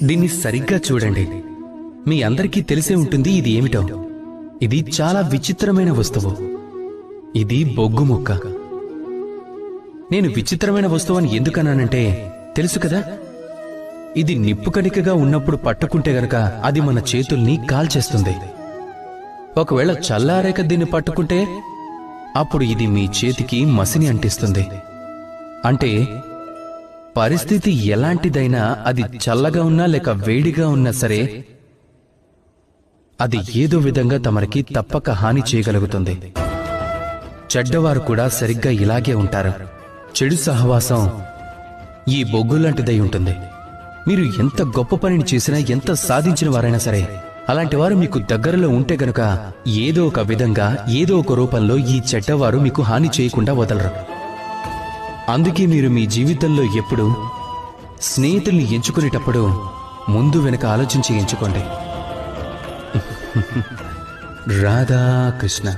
దీన్ని సరిగ్గా చూడండి. మీ అందరికీ తెలిసే ఉంటుంది ఇది ఏమిటో. ఇది చాలా విచిత్రమైన వస్తువు. ఇది బొగ్గు ముక్క. నేను విచిత్రమైన వస్తువు అని ఎందుకన్నానంటే తెలుసు కదా, ఇది నిప్పు కణికగా ఉన్నప్పుడు పట్టుకుంటే గనక అది మన చేతుల్ని కాల్చేస్తుంది. ఒకవేళ చల్లారేక దీన్ని పట్టుకుంటే అప్పుడు ఇది మీ చేతికి మసిని అంటిస్తుంది. అంటే పరిస్థితి ఎలాంటిదైనా, అది చల్లగా ఉన్నా లేక వేడిగా ఉన్నా సరే, అది ఏదో విధంగా తమరికి తప్పక హాని చేయగలుగుతుంది. చెడ్డవారు కూడా సరిగ్గా ఇలాగే ఉంటారు. చెడు సహవాసం ఈ బొగ్గులాంటిదై ఉంటుంది. మీరు ఎంత గొప్ప పనిని చేసినా, ఎంత సాధించిన వారైనా సరే, అలాంటి వారు మీకు దగ్గరలో ఉంటే గనుక ఏదో ఒక విధంగా, ఏదో ఒక రూపంలో ఈ చెడ్డవారు మీకు హాని చేయకుండా వదలరు. అందుకే మీరు మీ జీవితంలో ఎప్పుడు స్నేహితుల్ని ఎంచుకునేటప్పుడు ముందు వెనక ఆలోచించి ఎంచుకోండి. రాధాకృష్ణ.